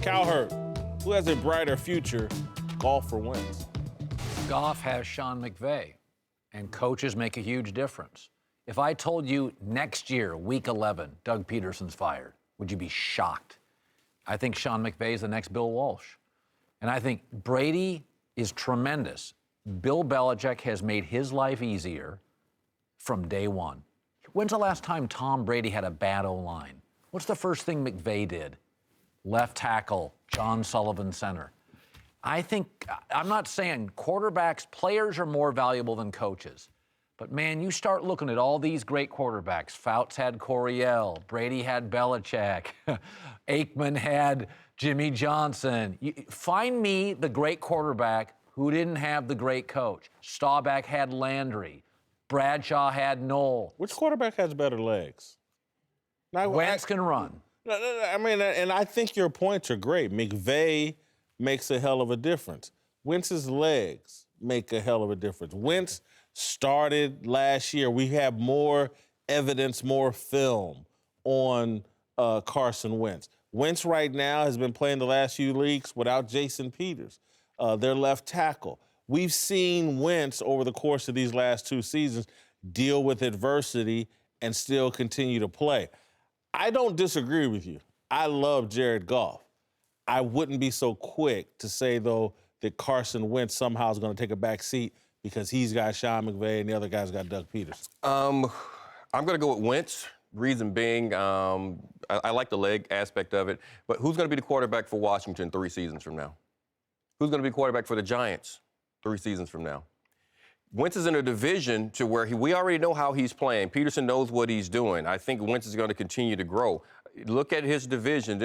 Cowherd, who has a brighter future, Goff or Wentz? Goff has Sean McVay, and coaches make a huge difference. If I told you next year, week 11, Doug Peterson's fired, would you be shocked? I think Sean McVay is the next Bill Walsh. And I think Brady is tremendous. Bill Belichick has made his life easier from day one. When's the last time Tom Brady had a bad O-line? What's the first thing McVay did? Left tackle, John Sullivan center. I'm not saying quarterbacks, players are more valuable than coaches. But, man, you start looking at all these great quarterbacks. Fouts had Coryell. Brady had Belichick. Aikman had Jimmy Johnson. Find me the great quarterback who didn't have the great coach. Staubach had Landry. Bradshaw had Knoll. Which quarterback has better legs? Wentz can run. No, I mean, and I think your points are great. McVay makes a hell of a difference. Wentz's legs make a hell of a difference. Wentz started last year. We have more evidence, more film on Carson Wentz. Wentz right now has been playing the last few weeks without Jason Peters, their left tackle. We've seen Wentz over the course of these last two seasons deal with adversity and still continue to play. I don't disagree with you. I love Jared Goff. I wouldn't be so quick to say, though, that Carson Wentz somehow is going to take a back seat because he's got Sean McVay and the other guy's got Doug Peterson. I'm going to go with Wentz. Reason being, I like the leg aspect of it. But who's going to be the quarterback for Washington 3 seasons from now? Who's going to be quarterback for the Giants 3 seasons from now? Wentz is in a division to where we already know how he's playing. Peterson knows what he's doing. I think Wentz is going to continue to grow. Look at his division.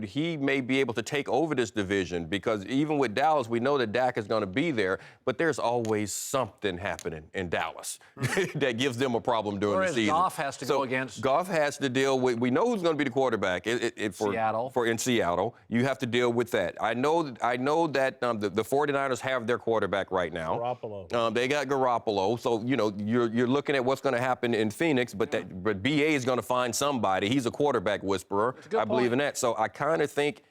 He may be able to take over this division because even with Dallas, we know that Dak is going to be there, but there's always something happening in Dallas that gives them a problem during the season. Goff has to go against. Goff has to deal with. We know who's going to be the quarterback Seattle. In Seattle. You have to deal with that. I know that the 49ers have their quarterback right now. Garoppolo. They got Garoppolo, so you're looking at what's going to happen in Phoenix, but BA is going to find somebody. He's a quarterback whisperer. I believe in that. So I kind of think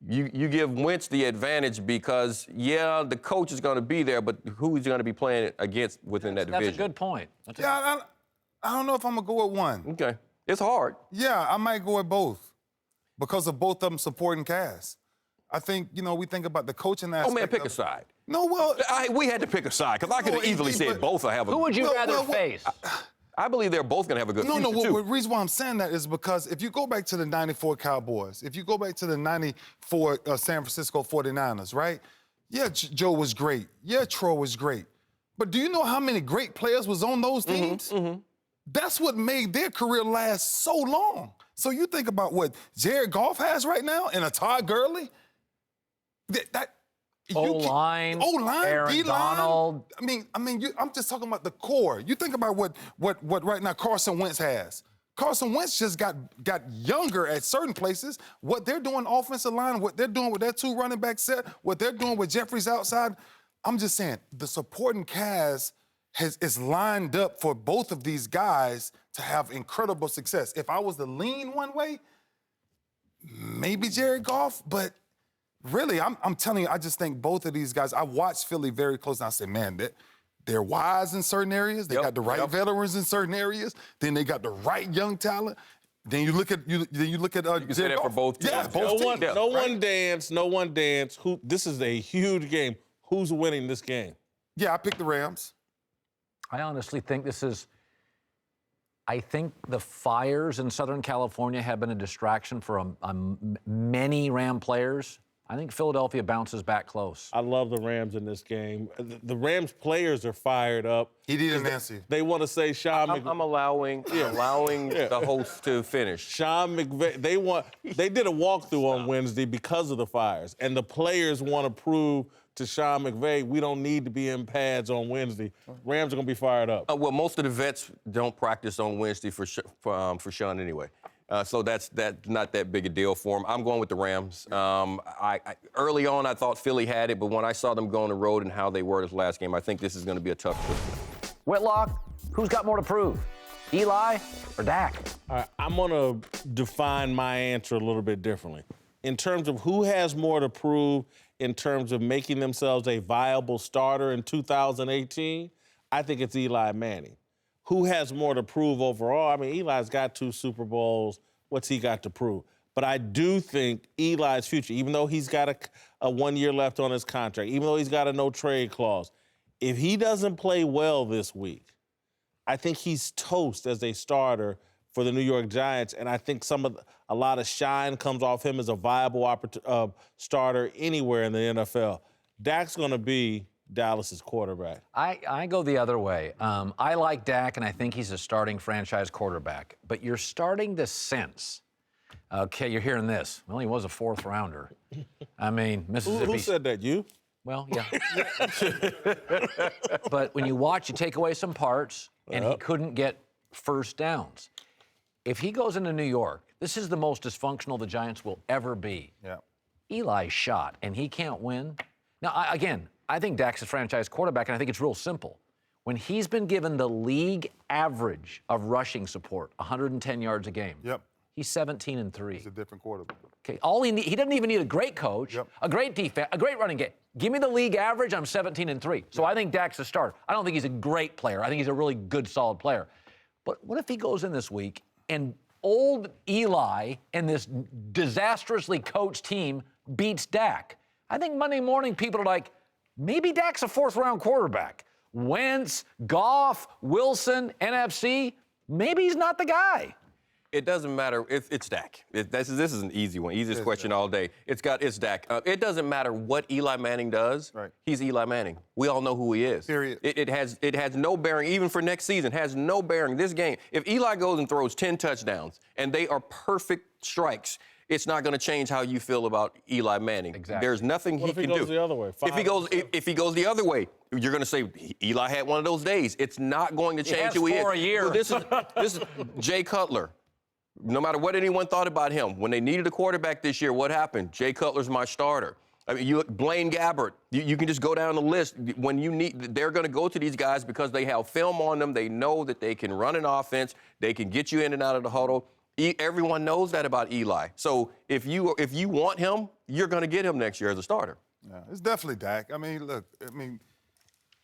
you give Wentz the advantage because, yeah, the coach is going to be there, but who is going to be playing against within that division? That's a good point. I don't know if I'm going to go with one. Okay. It's hard. Yeah, I might go with both because of both of them supporting cast. I think, we think about the coaching aspect. Oh, man, pick a side. No, well... we had to pick a side because I could have easily said both. Who would you rather face? I believe they're both going to have a good future, too. The reason why I'm saying that is because if you go back to the 94 Cowboys, if you go back to the 94 San Francisco 49ers, right? Yeah, Joe was great. Yeah, Troy was great. But do you know how many great players was on those teams? Mm-hmm. That's what made their career last so long. So you think about what Jared Goff has right now and a Todd Gurley. O-line, Aaron D-line. Donald. I'm just talking about the core. You think about what right now Carson Wentz has. Carson Wentz just got younger at certain places. What they're doing offensive line, what they're doing with their 2 running back set, what they're doing with Jeffries outside. I'm just saying the supporting cast is lined up for both of these guys to have incredible success. If I was to lean one way, maybe Jared Goff, but really, I'm telling you, I just think both of these guys, I watched Philly very close, and I said, man, they're wise in certain areas. They got the right veterans in certain areas. Then they got the right young talent. Then you look at you can say that for both teams. Yeah, both teams. No one dance. This is a huge game. Who's winning this game? Yeah, I picked the Rams. I honestly think I think the fires in Southern California have been a distraction for many Ram players. I think Philadelphia bounces back close. I love the Rams in this game. The Rams players are fired up. He didn't answer. They want to say Sean McVay. I'm allowing the host to finish. Sean McVay, they did a walkthrough on Wednesday because of the fires. And the players want to prove to Sean McVay, we don't need to be in pads on Wednesday. Rams are going to be fired up. Well, most of the vets don't practice on Wednesday for Sean anyway. So that's not that big a deal for him. I'm going with the Rams. Early on, I thought Philly had it, but when I saw them go on the road and how they were this last game, I think this is going to be a tough one. Whitlock, who's got more to prove? Eli or Dak? All right, I'm going to define my answer a little bit differently. in terms of who has more to prove in terms of making themselves a viable starter in 2018, I think it's Eli Manning. Who has more to prove overall? I mean, Eli's got 2 Super Bowls. What's he got to prove? But I do think Eli's future, even though he's got a 1 year left on his contract, even though he's got a no-trade clause, if he doesn't play well this week, I think he's toast as a starter for the New York Giants, and I think a lot of shine comes off him as a viable starter anywhere in the NFL. Dak's going to be Dallas's quarterback. I go the other way. I like Dak, and I think he's a starting franchise quarterback. But you're starting to sense, okay, you're hearing this. Well, he was a 4th rounder. I mean, Mississippi. Who said that, you? Well, yeah. But when you watch, you take away some parts, and he couldn't get first downs. If he goes into New York, this is the most dysfunctional the Giants will ever be. Yeah. Eli's shot, and he can't win. Now, I think Dak's a franchise quarterback, and I think it's real simple. When he's been given the league average of rushing support, 110 yards a game, he's 17-3. He's a different quarterback. Okay, he doesn't even need a great coach, a great defense, a great running game. Give me the league average, I'm 17-3. So I think Dak's a starter. I don't think he's a great player. I think he's a really good, solid player. But what if he goes in this week and old Eli and this disastrously coached team beats Dak? I think Monday morning people are like, maybe Dak's a 4th-round quarterback. Wentz, Goff, Wilson, NFC, maybe he's not the guy. It doesn't matter. It's Dak. This is an easy one. Easiest question all day. It's Dak. It doesn't matter what Eli Manning does. Right. He's Eli Manning. We all know who he is. Period. It has no bearing, even for next season, has no bearing. This game, if Eli goes and throws 10 touchdowns and they are perfect strikes, it's not going to change how you feel about Eli Manning. Exactly. There's nothing he can do. What if he goes the other way? If he goes the other way, you're going to say Eli had one of those days. It's not going to change who he is. For a year. So this is Jay Cutler. No matter what anyone thought about him, when they needed a quarterback this year, what happened? Jay Cutler's my starter. I mean, Blaine Gabbert, you can just go down the list. When they're going to go to these guys because they have film on them. They know that they can run an offense. They can get you in and out of the huddle. Everyone knows that about Eli. So if you want him, you're going to get him next year as a starter. Yeah, it's definitely Dak. I mean, look,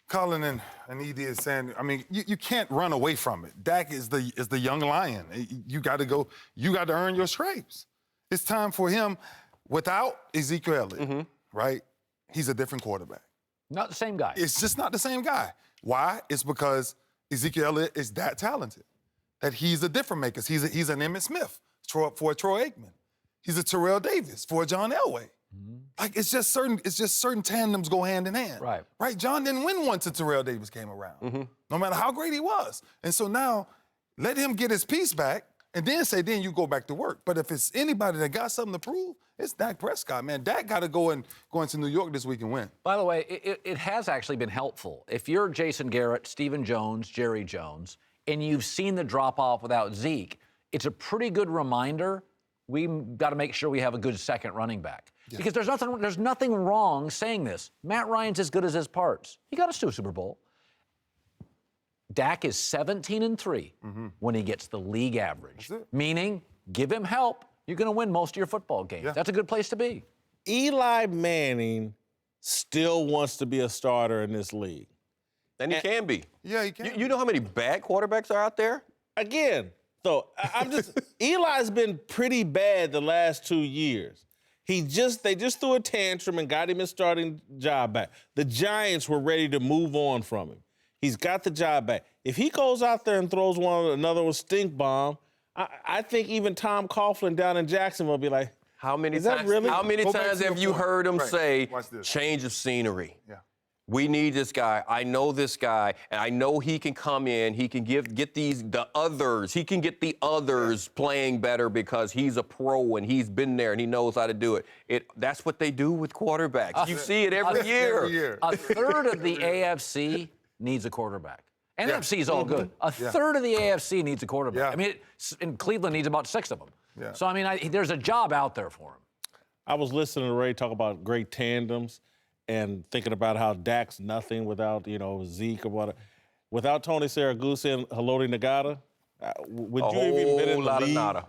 Colin and Ed is saying, you can't run away from it. Dak is the young lion. You got to go. You got to earn your stripes. It's time for him. Without Ezekiel Elliott, right? He's a different quarterback. Not the same guy. It's just not the same guy. Why? It's because Ezekiel Elliott is that talented, that he's a different maker. He's an Emmitt Smith for a Troy Aikman. He's a Terrell Davis for a John Elway. Like it's just certain tandems go hand in hand. Right. John didn't win one till Terrell Davis came around. No matter how great he was. And so now let him get his piece back and then you go back to work. But if it's anybody that got something to prove, it's Dak Prescott, man. Dak got to go into New York this week and win. By the way, it has actually been helpful. If you're Jason Garrett, Stephen Jones, Jerry Jones, and you've seen the drop-off without Zeke, it's a pretty good reminder we've got to make sure we have a good second running back. Yeah. Because there's nothing wrong saying this. Matt Ryan's as good as his parts. He got us to a Super Bowl. Dak is 17-3 when he gets the league average. Meaning, give him help. You're going to win most of your football games. Yeah. That's a good place to be. Eli Manning still wants to be a starter in this league. And he can be. Yeah, he can. You know how many bad quarterbacks are out there? Again, so Eli's been pretty bad the last 2 years. They just threw a tantrum and got him his starting job back. The Giants were ready to move on from him. He's got the job back. If he goes out there and throws another stink bomb, I think even Tom Coughlin down in Jacksonville will be like, how many times have you heard him say, change of scenery? Yeah. We need this guy. I know this guy, and I know he can come in. He can get the others. He can get the others playing better because he's a pro and he's been there and he knows how to do it. That's what they do with quarterbacks. You see it every year. A third of the AFC needs a quarterback. NFC is all good. A third of the AFC needs a quarterback. Yeah. And Cleveland needs about 6 of them. Yeah. So, there's a job out there for him. I was listening to Ray talk about great tandems and thinking about how Dak's nothing without, Zeke or whatever. Without Tony Saragusa and Haloti Ngata, would you have even been in the league? Of nada.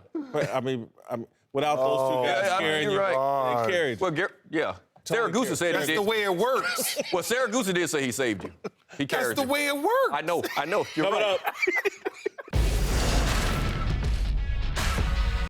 without those two guys Yeah, carrying you're you. right. They carried you. Well, yeah. Saragusa said That's he the did. way it works. Well, Saragusa did say he saved you. He carried That's the you. way it works. I know. You're Coming right. up.